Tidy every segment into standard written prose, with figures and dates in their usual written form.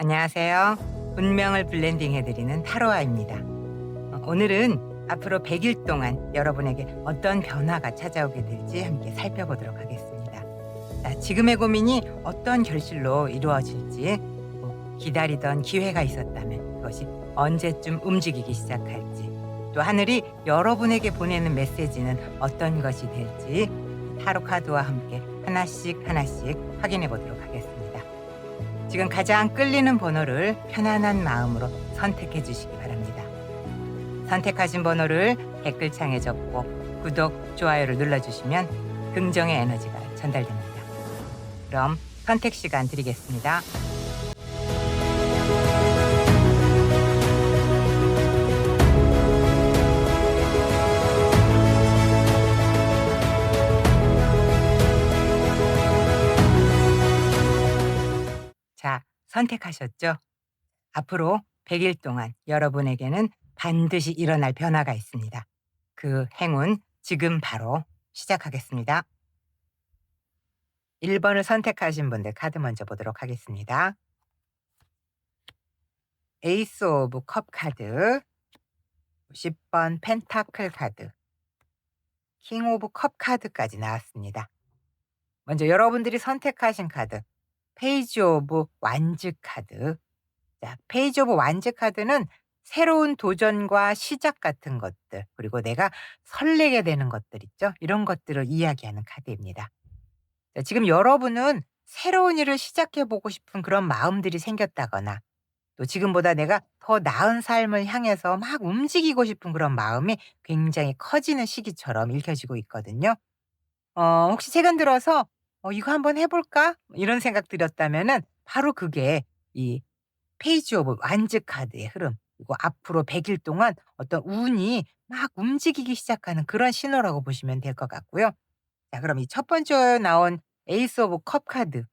안녕하세요. 운명을 블렌딩 해드리는 타로아입니다. 오늘은 앞으로 100일 동안 여러분에게 어떤 변화가 찾아오게 될지 함께 살펴보도록 하겠습니다. 자, 지금의 고민이 어떤 결실로 이루어질지, 또 기다리던 기회가 있었다면 그것이 언제쯤 움직이기 시작할지, 또 하늘이 여러분에게 보내는 메시지는 어떤 것이 될지 타로 카드와 함께 하나씩 확인해 보도록 하겠습니다. 지금 가장 끌리는 번호를 편안한 마음으로 선택해 주시기 바랍니다. 선택하신 번호를 댓글창에 적고 구독, 좋아요를 눌러주시면 긍정의 에너지가 전달됩니다. 그럼 선택 시간 드리겠습니다. 자, 선택하셨죠? 앞으로 100일 동안 여러분에게는 반드시 일어날 변화가 있습니다. 그 행운 지금 바로 시작하겠습니다. 1번을 선택하신 분들 카드 먼저 보도록 하겠습니다. 에이스 오브 컵 카드, 10번 펜타클 카드, 킹 오브 컵 카드까지 나왔습니다. 먼저 여러분들이 선택하신 카드, 페이지 오브 완즈 카드. 자, 페이지 오브 완즈 카드는 새로운 도전과 시작 같은 것들, 그리고 내가 설레게 되는 것들 있죠? 이런 것들을 이야기하는 카드입니다. 자, 지금 여러분은 새로운 일을 시작해 보고 싶은 그런 마음들이 생겼다거나, 또 지금보다 내가 더 나은 삶을 향해서 막 움직이고 싶은 그런 마음이 굉장히 커지는 시기처럼 읽혀지고 있거든요. 혹시 최근 들어서 '이거 한번 해 볼까?' 이런 생각 들었다면은 바로 그게 이 페이지 오브 완즈 카드의 흐름, 그리고 앞으로 100일 동안 어떤 운이 막 움직이기 시작하는 그런 신호라고 보시면 될 것 같고요. 자, 그럼 이 첫 번째 나온 에이스 오브 컵 카드.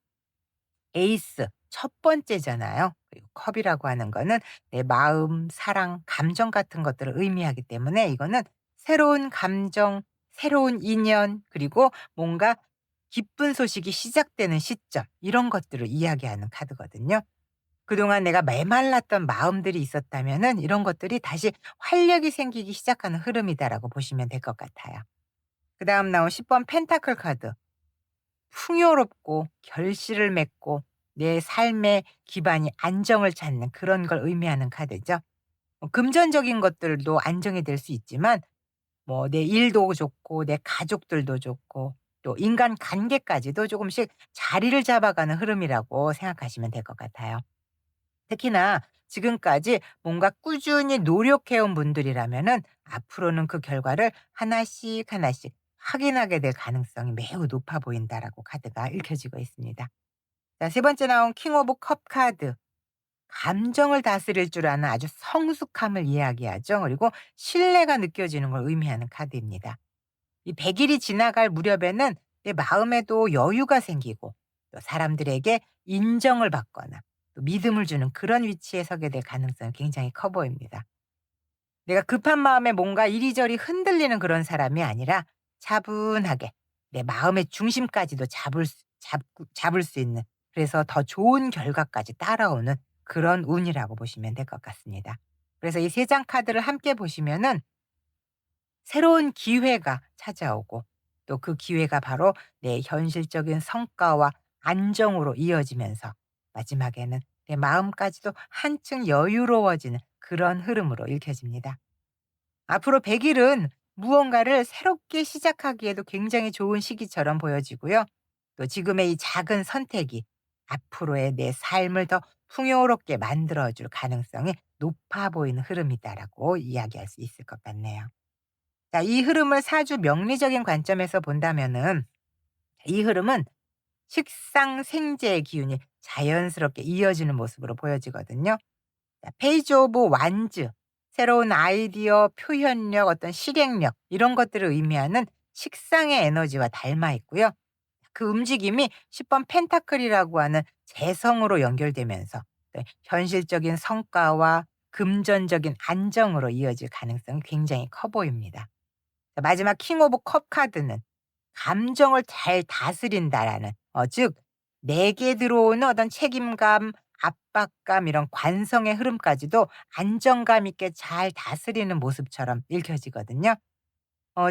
에이스 첫 번째잖아요. 그리고 컵이라고 하는 거는 내 마음, 사랑, 감정 같은 것들을 의미하기 때문에 이거는 새로운 감정, 새로운 인연, 그리고 뭔가 기쁜 소식이 시작되는 시점, 이런 것들을 이야기하는 카드거든요. 그동안 내가 메말랐던 마음들이 있었다면은 이런 것들이 다시 활력이 생기기 시작하는 흐름이다라고 보시면 될 것 같아요. 그다음 나온 10번 펜타클 카드. 풍요롭고 결실을 맺고 내 삶의 기반이 안정을 찾는 그런 걸 의미하는 카드죠. 금전적인 것들도 안정이 될 수 있지만 뭐 내 일도 좋고 내 가족들도 좋고 또 인간 관계까지도 조금씩 자리를 잡아가는 흐름이라고 생각하시면 될 것 같아요. 특히나 지금까지 뭔가 꾸준히 노력해 온 분들이라면은 앞으로는 그 결과를 하나씩 확인하게 될 가능성이 매우 높아 보인다라고 카드가 읽혀지고 있습니다. 자, 세 번째 나온 킹 오브 컵 카드. 감정을 다스릴 줄 아는 아주 성숙함을 이야기하죠. 그리고 신뢰가 느껴지는 걸 의미하는 카드입니다. 이 100 일이 지나갈 무렵에는 내 마음에도 여유가 생기고 또 사람들에게 인정을 받거나 또 믿음을 주는 그런 위치에 서게 될 가능성이 굉장히 커 보입니다. 내가 급한 마음에 뭔가 이리저리 흔들리는 그런 사람이 아니라 차분하게 내 마음의 중심까지도 잡을 수 있는, 그래서 더 좋은 결과까지 따라오는 그런 운이라고 보시면 될 것 같습니다. 그래서 이 세 장 카드를 함께 보시면은 새로운 기회가 찾아오고 또 그 기회가 바로 내 현실적인 성과와 안정으로 이어지면서 마지막에는 내 마음까지도 한층 여유로워지는 그런 흐름으로 읽혀집니다. 앞으로 100 일은 무언가를 새롭게 시작하기에도 굉장히 좋은 시기처럼 보여지고요. 또 지금의 이 작은 선택이 앞으로의 내 삶을 더 풍요롭게 만들어 줄 가능성이 높아 보이는 흐름이다라고 이야기할 수 있을 것 같네요. 자, 이 흐름을 사주 명리적인 관점에서 본다면은 이 흐름은 식상생재의 기운이 자연스럽게 이어지는 모습으로 보여지거든요. 자, 페이지 오브 완즈. 새로운 아이디어, 표현력, 어떤 실행력 이런 것들을 의미하는 식상의 에너지와 닮아 있고요. 그 움직임이 10번 펜타클이라고 하는 재성으로 연결되면서 네, 현실적인 성과와 금전적인 안정으로 이어질 가능성이 굉장히 커 보입니다. 자, 마지막 킹 오브 컵 카드는 감정을 잘 다스린다라는, 즉 내게 들어오는 어떤 책임감, 압박감 이런 관성의 흐름까지도 안정감 있게 잘 다스리는 모습처럼 읽혀지거든요.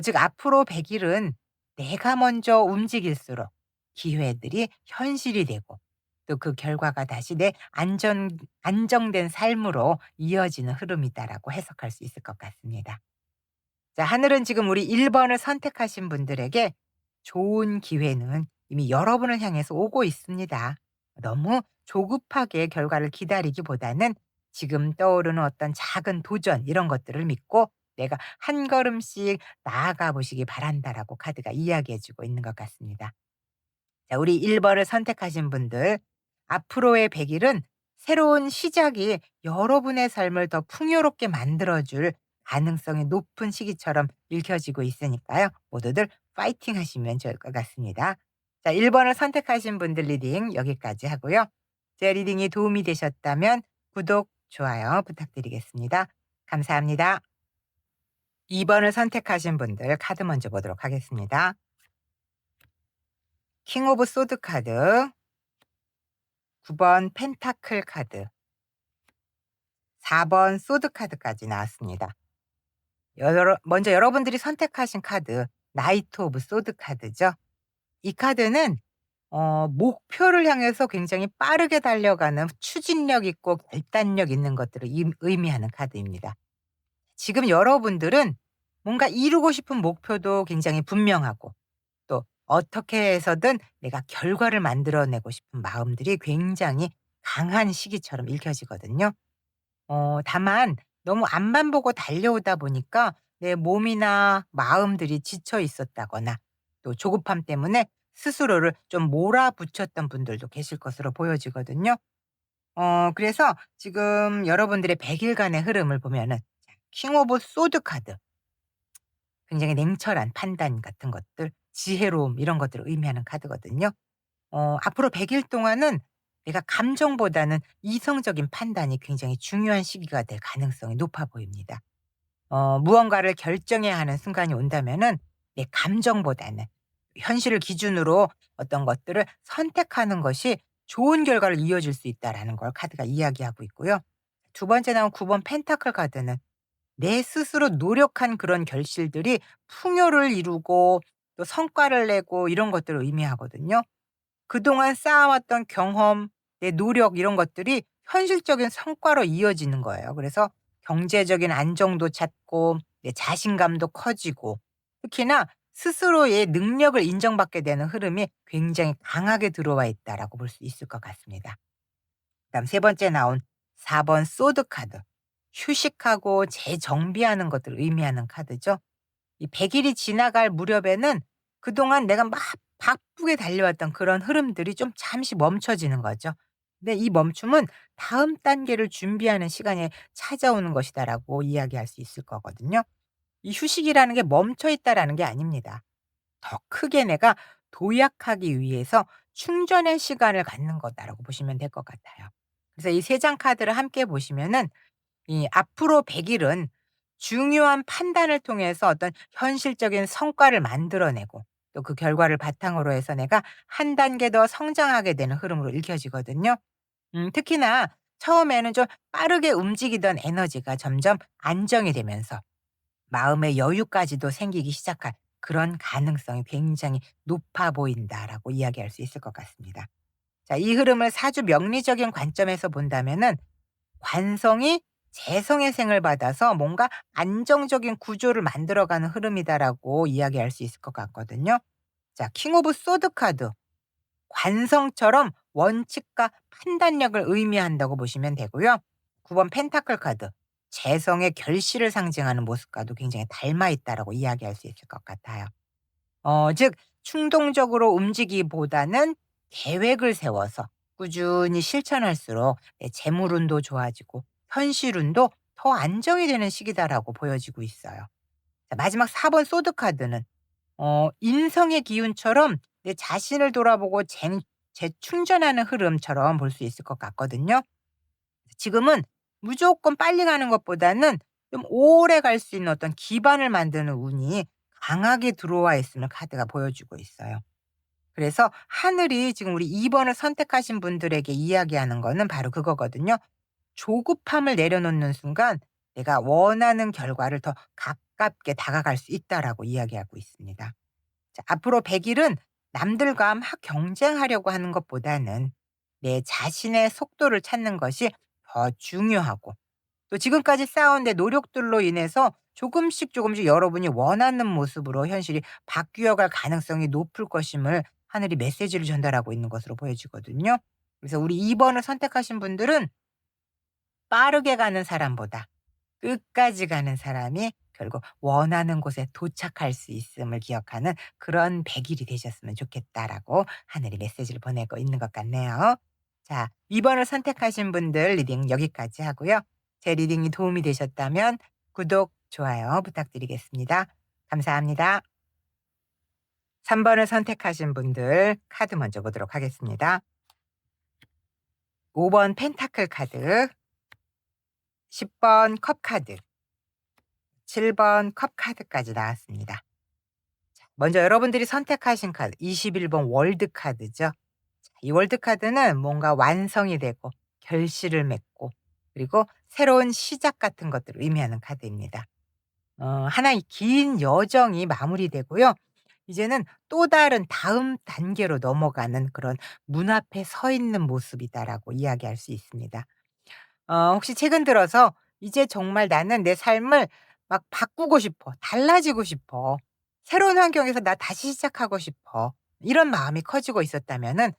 즉 앞으로 100 일은 내가 먼저 움직일수록 기회들이 현실이 되고 또 그 결과가 다시 내 안정된 삶으로 이어지는 흐름이다라고 해석할 수 있을 것 같습니다. 자, 하늘은 지금 우리 1 번을 선택하신 분들에게 좋은 기회는 이미 여러분을 향해서 오고 있습니다. 너무 조급하게 결과를 기다리기보다는 지금 떠오르는 어떤 작은 도전 이런 것들을 믿고 내가 한 걸음씩 나아가 보시기 바란다라고 카드가 이야기해 주고 있는 것 같습니다. 자, 우리 1 번을 선택하신 분들, 앞으로의 100 일은 새로운 시작이 여러분의 삶을 더 풍요롭게 만들어 줄 가능성이 높은 시기처럼 읽혀지고 있으니까요. 모두들 파이팅 하시면 좋을 것 같습니다. 자, 1 번을 선택하신 분들 리딩 여기까지 하고요. 제 리딩이 도움이 되셨다면 구독, 좋아요 부탁드리겠습니다. 감사합니다. 2 번을 선택하신 분들 카드 먼저 보도록 하겠습니다. 킹 오브 소드 카드, 9번 펜타클 카드, 4번 소드 카드까지 나왔습니다. 먼저 여러분들이 선택하신 카드 나이트 오브 소드 카드죠. 이 카드는 목표를 향해서 굉장히 빠르게 달려가는 추진력 있고 결단력 있는 것들을 의미하는 카드입니다. 지금 여러분들은 뭔가 이루고 싶은 목표도 굉장히 분명하고 또 어떻게 해서든 내가 결과를 만들어내고 싶은 마음들이 굉장히 강한 시기처럼 읽혀지거든요. 다만 너무 앞만 보고 달려오다 보니까 내 몸이나 마음들이 지쳐 있었다거나 또 조급함 때문에 스스로를 좀 몰아붙였던 분들도 계실 것으로 보여지거든요. 그래서 지금 여러분들의 100 일간의 흐름을 보면은 킹 오브 소드 카드, 굉장히 냉철한 판단 같은 것들, 지혜로움 이런 것들을 의미하는 카드거든요. 앞으로 100일 동안은 내가 감정보다는 이성적인 판단이 굉장히 중요한 시기가 될 가능성이 높아 보입니다. 무언가를 결정해야 하는 순간이 온다면은 내 감정보다는 현실을 기준으로 어떤 것들을 선택하는 것이 좋은 결과를 이어줄 수 있다라는 걸 카드가 이야기하고 있고요. 두 번째 나온 9번 펜타클 카드는 내 스스로 노력한 그런 결실들이 풍요를 이루고 또 성과를 내고 이런 것들을 의미하거든요. 그동안 쌓아왔던 경험, 내 노력 이런 것들이 현실적인 성과로 이어지는 거예요. 그래서 경제적인 안정도 찾고 내 자신감도 커지고 특히나 스스로의 능력을 인정받게 되는 흐름이 굉장히 강하게 들어와 있다라고 볼 수 있을 것 같습니다. 그다음 세 번째 나온 4번 소드 카드. 휴식하고 재정비하는 것들을 의미하는 카드죠. 이 100 일이 지나갈 무렵에는 그동안 내가 막 바쁘게 달려왔던 그런 흐름들이 좀 잠시 멈춰지는 거죠. 근데 이 멈춤은 다음 단계를 준비하는 시간에 찾아오는 것이다라고 이야기할 수 있을 거거든요. 이 휴식이라는 게 멈춰 있다라는 게 아닙니다. 더 크게 내가 도약하기 위해서 충전의 시간을 갖는 거다라고 보시면 될 것 같아요. 그래서 이 세 장 카드를 함께 보시면은 이 앞으로 100 일은 중요한 판단을 통해서 어떤 현실적인 성과를 만들어내고 또 그 결과를 바탕으로 해서 내가 한 단계 더 성장하게 되는 흐름으로 읽혀지거든요. 특히나 처음에는 좀 빠르게 움직이던 에너지가 점점 안정이 되면서 마음의 여유까지도 생기기 시작할 그런 가능성이 굉장히 높아 보인다라고 이야기할 수 있을 것 같습니다. 자, 이 흐름을 사주 명리적인 관점에서 본다면은 관성이 재성의 생을 받아서 뭔가 안정적인 구조를 만들어가는 흐름이다라고 이야기할 수 있을 것 같거든요. 자, 킹 오브 소드 카드. 관성처럼 원칙과 판단력을 의미한다고 보시면 되고요. 9번 펜타클 카드. 재성의 결실을 상징하는 모습과도 굉장히 닮아 있다라고 이야기할 수 있을 것 같아요. 즉 충동적으로 움직이기보다는 계획을 세워서 꾸준히 실천할수록 내 재물운도 좋아지고 현실운도 더 안정이 되는 시기다라고 보여지고 있어요. 자, 마지막 4번 소드 카드는 인성의 기운처럼 내 자신을 돌아보고 재충전하는 흐름처럼 볼 수 있을 것 같거든요. 지금은 무조건 빨리 가는 것보다는 좀 오래 갈 수 있는 어떤 기반을 만드는 운이 강하게 들어와 있음을 카드가 보여주고 있어요. 그래서 하늘이 지금 우리 2 번을 선택하신 분들에게 이야기하는 거는 바로 그거거든요. 조급함을 내려놓는 순간 내가 원하는 결과를 더 가깝게 다가갈 수 있다라고 이야기하고 있습니다. 자, 앞으로 100 일은 남들과 막 경쟁하려고 하는 것보다는 내 자신의 속도를 찾는 것이 더 중요하고, 또 지금까지 쌓아온 내 노력들로 인해서 조금씩 조금씩 여러분이 원하는 모습으로 현실이 바뀌어 갈 가능성이 높을 것임을 하늘이 메시지를 전달하고 있는 것으로 보여지거든요. 그래서 우리 2 번을 선택하신 분들은 빠르게 가는 사람보다 끝까지 가는 사람이 결국 원하는 곳에 도착할 수 있음을 기억하는 그런 100 일이 되셨으면 좋겠다라고 하늘이 메시지를 보내고 있는 것 같네요. 자, 2 번을 선택하신 분들 리딩 여기까지 하고요. 제 리딩이 도움이 되셨다면 구독, 좋아요 부탁드리겠습니다. 감사합니다. 3 번을 선택하신 분들 카드 먼저 보도록 하겠습니다. 5번 펜타클 카드, 10번 컵 카드, 7번 컵 카드까지 나왔습니다. 먼저 여러분들이 선택하신 카드 21번 월드 카드죠. 자, 이 월드 카드는 뭔가 완성이 되고 결실을 맺고 그리고 새로운 시작 같은 것들을 의미하는 카드입니다. 하나의 긴 여정이 마무리되고요. 이제는 또 다른 다음 단계로 넘어가는 그런 문 앞에 서 있는 모습이다라고 이야기할 수 있습니다. 혹시 최근 들어서 '이제 정말 나는 내 삶을 막 바꾸고 싶어. 달라지고 싶어. 새로운 환경에서 나 다시 시작하고 싶어.' 이런 마음이 커지고 있었다면은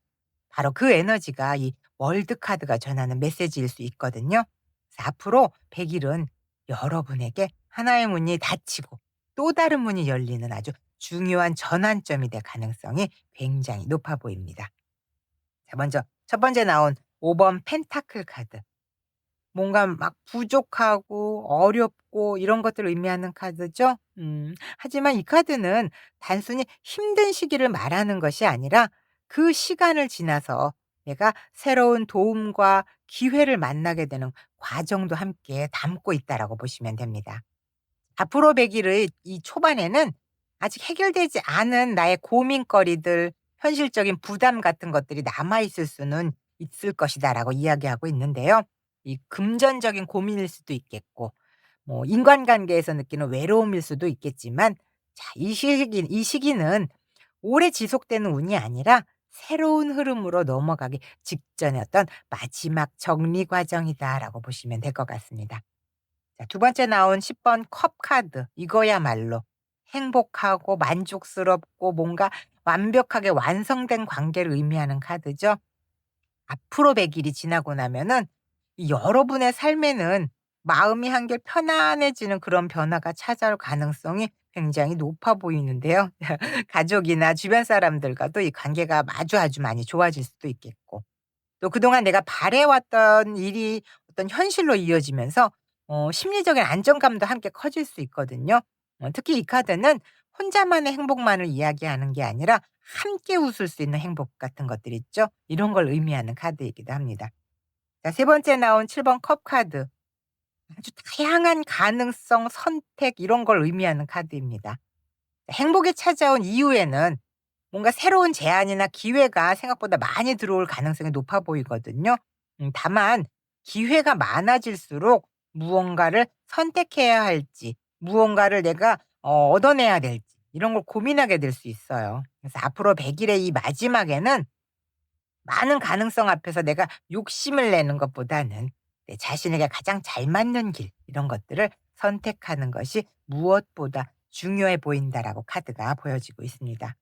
바로 그 에너지가 이 월드 카드가 전하는 메시지일 수 있거든요. 그래서 앞으로 100 일은 여러분에게 하나의 문이 닫히고 또 다른 문이 열리는 아주 중요한 전환점이 될 가능성이 굉장히 높아 보입니다. 자, 먼저 첫 번째 나온 5번 펜타클 카드. 뭔가 막 부족하고 어렵고 이런 것들을 의미하는 카드죠. 하지만 이 카드는 단순히 힘든 시기를 말하는 것이 아니라 그 시간을 지나서 내가 새로운 도움과 기회를 만나게 되는 과정도 함께 담고 있다라고 보시면 됩니다. 앞으로 100 일의 이 초반에는 아직 해결되지 않은 나의 고민거리들, 현실적인 부담 같은 것들이 남아 있을 수는 있을 것이다라고 이야기하고 있는데요. 이 금전적인 고민일 수도 있겠고 뭐 인간관계에서 느끼는 외로움일 수도 있겠지만, 자, 이 시기는 오래 지속되는 운이 아니라 새로운 흐름으로 넘어가기 직전의 어떤 마지막 정리 과정이다라고 보시면 될 것 같습니다. 자, 두 번째 나온 10번 컵 카드. 이거야말로 행복하고 만족스럽고 뭔가 완벽하게 완성된 관계를 의미하는 카드죠. 앞으로 100 일이 지나고 나면은 이 여러분의 삶에는 마음이 한결 편안해지는 그런 변화가 찾아올 가능성이 굉장히 높아 보이는데요. 가족이나 주변 사람들과도 이 관계가 아주 많이 좋아질 수도 있겠고, 또 그동안 내가 바래왔던 일이 어떤 현실로 이어지면서 심리적인 안정감도 함께 커질 수 있거든요. 특히 이 카드는 혼자만의 행복만을 이야기하는 게 아니라 함께 웃을 수 있는 행복 같은 것들 있죠. 이런 걸 의미하는 카드이기도 합니다. 자, 세 번째 나온 7번 컵 카드. 아주 다양한 가능성, 선택 이런 걸 의미하는 카드입니다. 행복이 찾아온 이후에는 뭔가 새로운 제안이나 기회가 생각보다 많이 들어올 가능성이 높아 보이거든요. 다만 기회가 많아질수록 무언가를 선택해야 할지, 무언가를 내가 얻어내야 될지 이런 걸 고민하게 될 수 있어요. 그래서 앞으로 100 일의 이 마지막에는 많은 가능성 앞에서 내가 욕심을 내는 것보다는 내 자신에게 가장 잘 맞는 길 이런 것들을 선택하는 것이 무엇보다 중요해 보인다라고 카드가 보여지고 있습니다.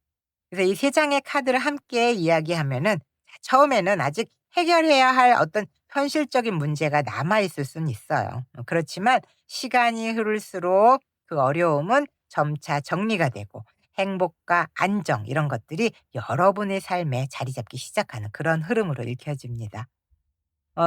그래서 이 세 장의 카드를 함께 이야기하면은, 자, 처음에는 아직 해결해야 할 어떤 현실적인 문제가 남아 있을 수는 있어요. 그렇지만 시간이 흐를수록 그 어려움은 점차 정리가 되고 행복과 안정 이런 것들이 여러분의 삶에 자리 잡기 시작하는 그런 흐름으로 읽혀집니다.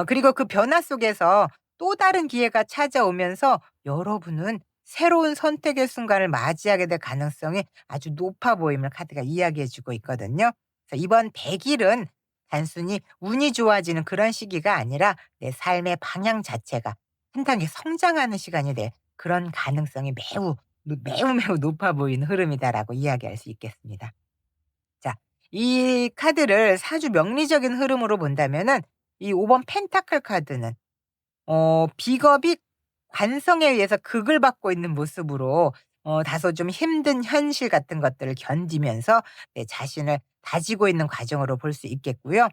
그리고 그 변화 속에서 또 다른 기회가 찾아오면서 여러분은 새로운 선택의 순간을 맞이하게 될 가능성이 아주 높아 보임을 카드가 이야기해 주고 있거든요. 그래서 이번 100 일은 단순히 운이 좋아지는 그런 시기가 아니라 내 삶의 방향 자체가 한 단계 성장하는 시간이 될 그런 가능성이 매우 높아 보이는 흐름이다라고 이야기할 수 있겠습니다. 자, 이 카드를 사주 명리적인 흐름으로 본다면은 이 5번 펜타클 카드는 비겁이 관성에 의해서 극을 받고 있는 모습으로 다소 좀 힘든 현실 같은 것들을 견디면서 내 자신을 다지고 있는 과정으로 볼 수 있겠고요.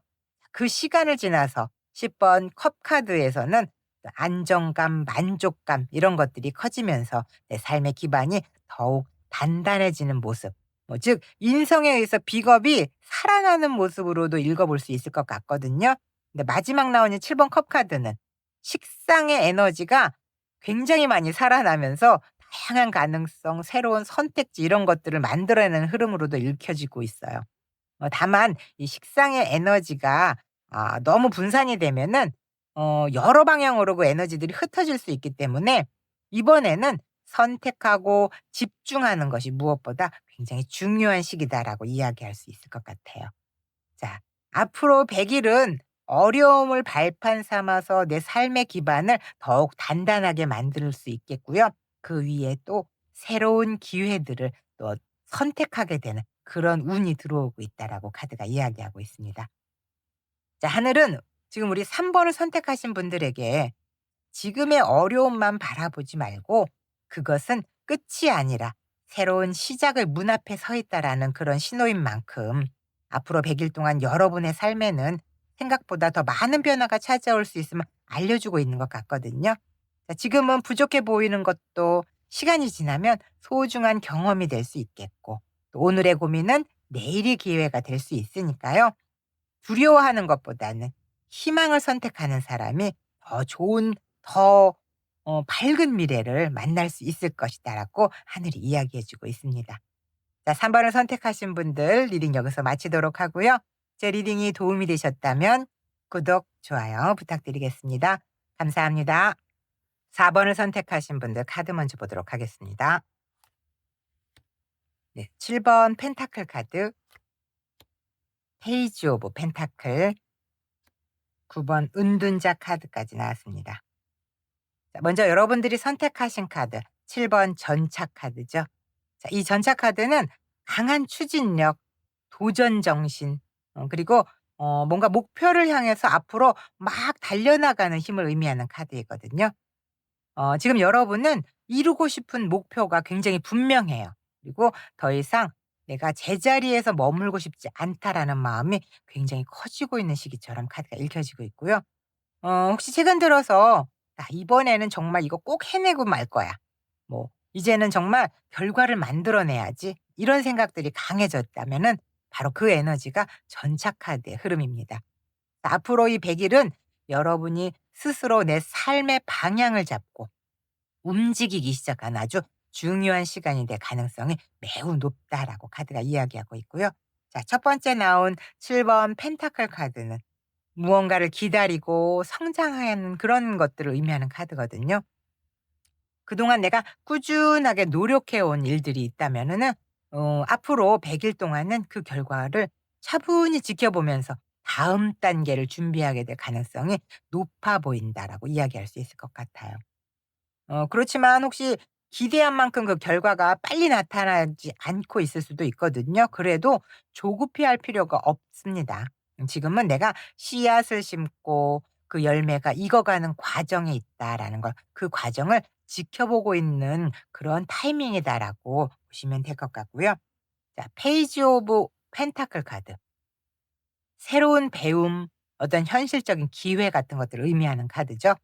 그 시간을 지나서 10번 컵 카드에서는 또 안정감, 만족감 이런 것들이 커지면서 내 삶의 기반이 더욱 단단해지는 모습. 즉 인성에 의해서 비겁이 살아나는 모습으로도 읽어 볼 수 있을 것 같거든요. 근데 마지막 나오는 7번 컵 카드는 식상의 에너지가 굉장히 많이 살아나면서 다양한 가능성, 새로운 선택지 이런 것들을 만들어내는 흐름으로도 읽혀지고 있어요. 다만 이 식상의 에너지가 너무 분산이 되면은 여러 방향으로 그 에너지들이 흩어질 수 있기 때문에 이번에는 선택하고 집중하는 것이 무엇보다 굉장히 중요한 시기다라고 이야기할 수 있을 것 같아요. 자, 앞으로 100 일은 어려움을 발판 삼아서 내 삶의 기반을 더욱 단단하게 만들 수 있겠고요. 그 위에 또 새로운 기회들을 또 선택하게 되는 그런 운이 들어오고 있다라고 카드가 이야기하고 있습니다. 자, 하늘은 지금 우리 3 번을 선택하신 분들에게 지금의 어려움만 바라보지 말고 그것은 끝이 아니라 새로운 시작을 문 앞에 서 있다라는 그런 신호인 만큼 앞으로 100일 동안 여러분의 삶에는 생각보다 더 많은 변화가 찾아올 수 있음을 알려주고 있는 것 같거든요. 자, 지금은 부족해 보이는 것도 시간이 지나면 소중한 경험이 될 수 있겠고 또 오늘의 고민은 내일이 기회가 될 수 있으니까요. 두려워하는 것보다는 희망을 선택하는 사람이 더 좋은 더 밝은 미래를 만날 수 있을 것이다라고 하늘이 이야기해 주고 있습니다. 자, 3 번을 선택하신 분들 리딩 여기서 마치도록 하고요. 제 리딩이 도움이 되셨다면 구독, 좋아요 부탁드리겠습니다. 감사합니다. 4 번을 선택하신 분들 카드 먼저 보도록 하겠습니다. 네, 7번 펜타클 카드, 페이지 오브 펜타클, 9번 은둔자 카드까지 나왔습니다. 자, 먼저 여러분들이 선택하신 카드 7번 전차 카드죠. 자, 이 전차 카드는 강한 추진력, 도전 정신, 그리고 뭔가 목표를 향해서 앞으로 막 달려나가는 힘을 의미하는 카드이거든요. 지금 여러분은 이루고 싶은 목표가 굉장히 분명해요. 그리고 더 이상 '내가 제자리에서 머물고 싶지 않다.'라는 마음이 굉장히 커지고 있는 시기처럼 카드가 읽혀지고 있고요. 혹시 최근 들어서 '나 이번에는 정말 이거 꼭 해내고 말 거야.' 뭐 '이제는 정말 결과를 만들어 내야지.' 이런 생각들이 강해졌다면은 바로 그 에너지가 전차 카드의 흐름입니다. 앞으로 이 100 일은 여러분이 스스로 내 삶의 방향을 잡고 움직이기 시작한 아주 중요한 시간이 될 가능성이 매우 높다라고 카드가 이야기하고 있고요. 자, 첫 번째 나온 7번 펜타클 카드는 무언가를 기다리고 성장하는 그런 것들을 의미하는 카드거든요. 그동안 내가 꾸준하게 노력해 온 일들이 있다면은 앞으로 100일 동안은 그 결과를 차분히 지켜보면서 다음 단계를 준비하게 될 가능성이 높아 보인다라고 이야기할 수 있을 것 같아요. 그렇지만 혹시 기대한 만큼 그 결과가 빨리 나타나지 않고 있을 수도 있거든요. 그래도 조급해할 필요가 없습니다. 지금은 내가 씨앗을 심고 그 열매가 익어가는 과정에 있다라는 걸 그 과정을 지켜보고 있는 그런 타이밍이다라고 보시면 될 것 같고요. 자, 페이지 오브 펜타클 카드. 새로운 배움, 어떤 현실적인 기회 같은 것들을 의미하는 카드죠.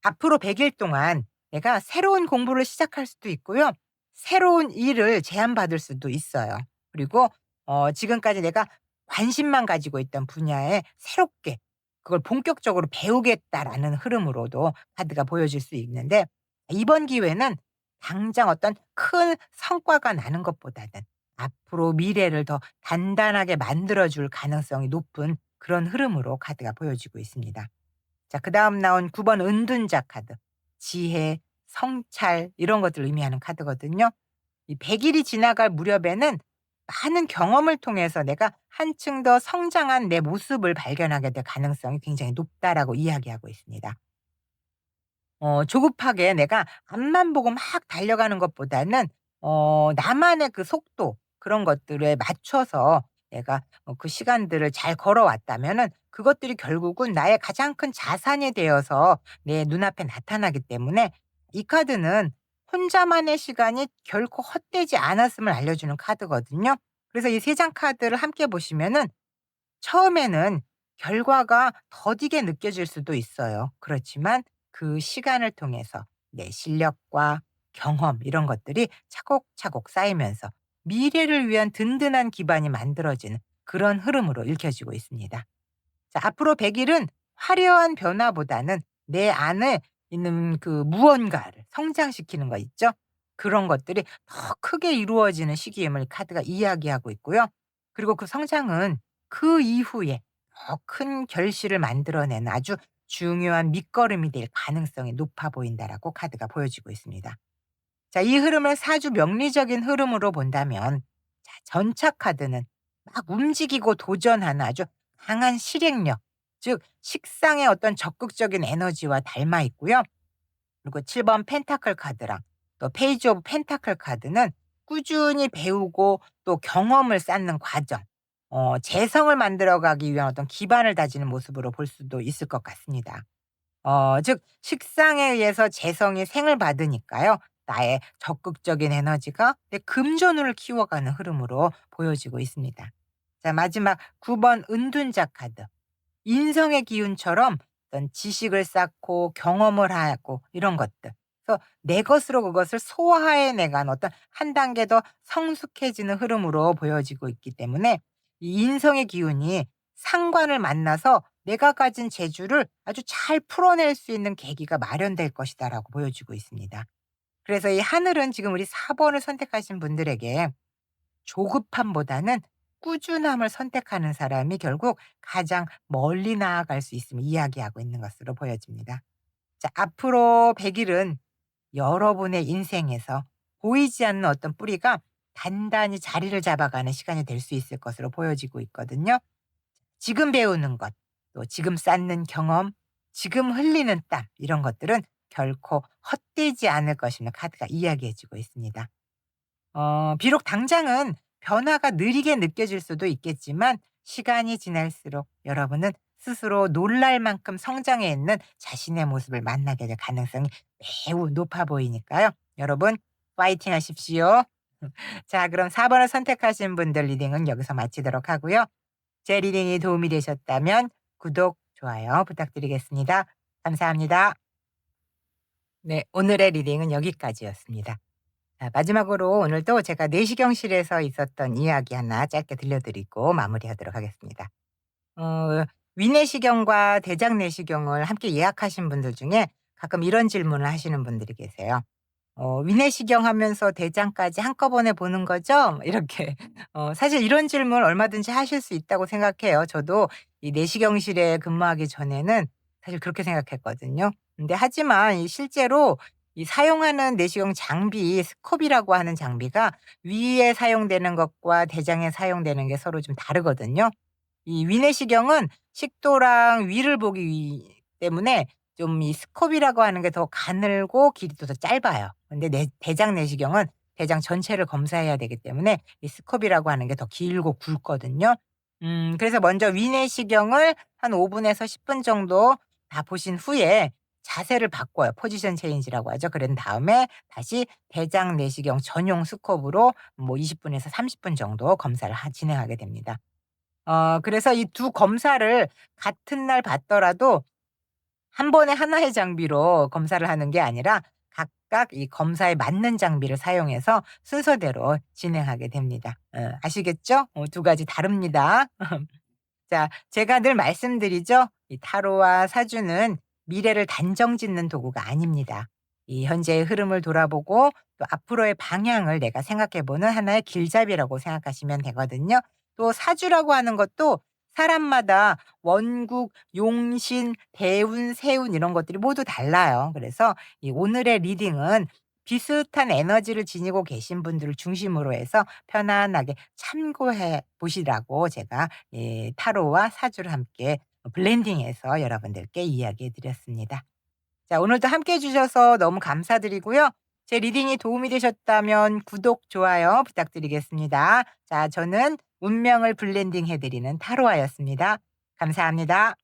앞으로 100일 동안 내가 새로운 공부를 시작할 수도 있고요. 새로운 일을 제안받을 수도 있어요. 그리고 지금까지 내가 관심만 가지고 있던 분야에 새롭게 그걸 본격적으로 배우겠다라는 흐름으로도 카드가 보여질 수 있는데 이번 기회는 당장 어떤 큰 성과가 나는 것보다는 앞으로 미래를 더 단단하게 만들어 줄 가능성이 높은 그런 흐름으로 카드가 보여지고 있습니다. 자, 그다음 나온 9번 은둔자 카드. 지혜, 성찰 이런 것들을 의미하는 카드거든요. 이 100 일이 지나갈 무렵에는 많은 경험을 통해서 내가 한층 더 성장한 내 모습을 발견하게 될 가능성이 굉장히 높다라고 이야기하고 있습니다. 조급하게 내가 앞만 보고 막 달려가는 것보다는 나만의 그 속도 그런 것들에 맞춰서 내가 그 시간들을 잘 걸어왔다면은 그것들이 결국은 나의 가장 큰 자산이 되어서 내 눈앞에 나타나기 때문에 이 카드는 혼자만의 시간이 결코 헛되지 않았음을 알려주는 카드거든요. 그래서 이 세 장 카드를 함께 보시면은 처음에는 결과가 더디게 느껴질 수도 있어요. 그렇지만 그 시간을 통해서 내 실력과 경험 이런 것들이 차곡차곡 쌓이면서 미래를 위한 든든한 기반이 만들어지는 그런 흐름으로 읽혀지고 있습니다. 자, 앞으로 100 일은 화려한 변화보다는 내 안에 있는 그 무언가를 성장시키는 거 있죠? 그런 것들이 더 크게 이루어지는 시기임을 카드가 이야기하고 있고요. 그리고 그 성장은 그 이후에 더 큰 결실을 만들어내는 아주 중요한 밑거름이 될 가능성이 높아 보인다라고 카드가 보여지고 있습니다. 자, 이 흐름을 사주 명리적인 흐름으로 본다면 자, 전차 카드는 막 움직이고 도전하는 아주 강한 실행력, 즉 식상의 어떤 적극적인 에너지와 닮아 있고요. 그리고 7번 펜타클 카드랑 또 페이지 오브 펜타클 카드는 꾸준히 배우고 또 경험을 쌓는 과정, 재성을 만들어 가기 위한 어떤 기반을 다지는 모습으로 볼 수도 있을 것 같습니다. 즉 식상에 의해서 재성이 생을 받으니까요. 나의 적극적인 에너지가 내 금전운을 키워가는 흐름으로 보여지고 있습니다. 자, 마지막 9번 은둔자 카드. 인성의 기운처럼 어떤 지식을 쌓고 경험을 하고 이런 것들. 그래서 내 것으로 그것을 소화해 내간 어떤 한 단계 더 성숙해지는 흐름으로 보여지고 있기 때문에 이 인성의 기운이 상관을 만나서 내가 가진 재주를 아주 잘 풀어낼 수 있는 계기가 마련될 것이다라고 보여지고 있습니다. 그래서 이 하늘은 지금 우리 4 번을 선택하신 분들에게 조급함보다는 꾸준함을 선택하는 사람이 결국 가장 멀리 나아갈 수 있음을 이야기하고 있는 것으로 보여집니다. 자, 앞으로 100 일은 여러분의 인생에서 보이지 않는 어떤 뿌리가 단단히 자리를 잡아가는 시간이 될 수 있을 것으로 보여지고 있거든요. 지금 배우는 것, 또 지금 쌓는 경험, 지금 흘리는 땀 이런 것들은 결코 헛되지 않을 것임을 카드가 이야기해 주고 있습니다. 비록 당장은 변화가 느리게 느껴질 수도 있겠지만 시간이 지날수록 여러분은 스스로 놀랄 만큼 성장해 있는 자신의 모습을 만나게 될 가능성이 매우 높아 보이니까요. 여러분 파이팅 하십시오. 자, 그럼 4 번을 선택하신 분들 리딩은 여기서 마치도록 하고요. 제 리딩이 도움이 되셨다면 구독, 좋아요 부탁드리겠습니다. 감사합니다. 네, 오늘의 리딩은 여기까지였습니다. 자, 마지막으로 오늘도 제가 내시경실에서 있었던 이야기 하나 짧게 들려드리고 마무리하도록 하겠습니다. 어, 위내시경과 대장내시경을 함께 예약하신 분들 중에 가끔 이런 질문을 하시는 분들이 계세요. 위내시경 하면서 대장까지 한꺼번에 보는 거죠? 이렇게. 사실 이런 질문 얼마든지 하실 수 있다고 생각해요. 저도 이 내시경실에 근무하기 전에는 사실 그렇게 생각했거든요. 근데 하지만 이 실제로 이 사용하는 내시경 장비, 스콥이라고 하는 장비가 위에 사용되는 것과 대장에 사용되는 게 서로 좀 다르거든요. 이 위내시경은 식도랑 위를 보기 때문에 좀 이 스콥이라고 하는 게 더 가늘고 길이도 더 짧아요. 근데 대장 내시경은 대장 전체를 검사해야 되기 때문에 이 스콥이라고 하는 게 더 길고 굵거든요. 그래서 먼저 위내시경을 한 5 분에서 10분 정도 다 보신 후에 자세를 바꿔요. 포지션 체인지라고 하죠. 그런 다음에 다시 대장 내시경 전용 스콥으로 뭐 20 분에서 30분 정도 검사를 진행하게 됩니다. 그래서 이 두 검사를 같은 날 받더라도 한 번에 하나의 장비로 검사를 하는 게 아니라 각각 이 검사에 맞는 장비를 사용해서 순서대로 진행하게 됩니다. 아시겠죠? 두 가지 다릅니다. 자, 제가 늘 말씀드리죠. 이 타로와 사주는 미래를 단정짓는 도구가 아닙니다. 이 현재의 흐름을 돌아보고 또 앞으로의 방향을 내가 생각해 보는 하나의 길잡이라고 생각하시면 되거든요. 또 사주라고 하는 것도 사람마다 원국, 용신, 대운, 세운 이런 것들이 모두 달라요. 그래서 이 오늘의 리딩은 비슷한 에너지를 지니고 계신 분들을 중심으로 해서 편안하게 참고해 보시라고 제가 타로와 사주를 함께 블렌딩해서 여러분들께 이야기해 드렸습니다. 자, 오늘도 함께 해 주셔서 너무 감사드리고요. 제 리딩이 도움이 되셨다면 구독, 좋아요 부탁드리겠습니다. 자, 저는 운명을 블렌딩 해드리는 타로아였습니다. 감사합니다.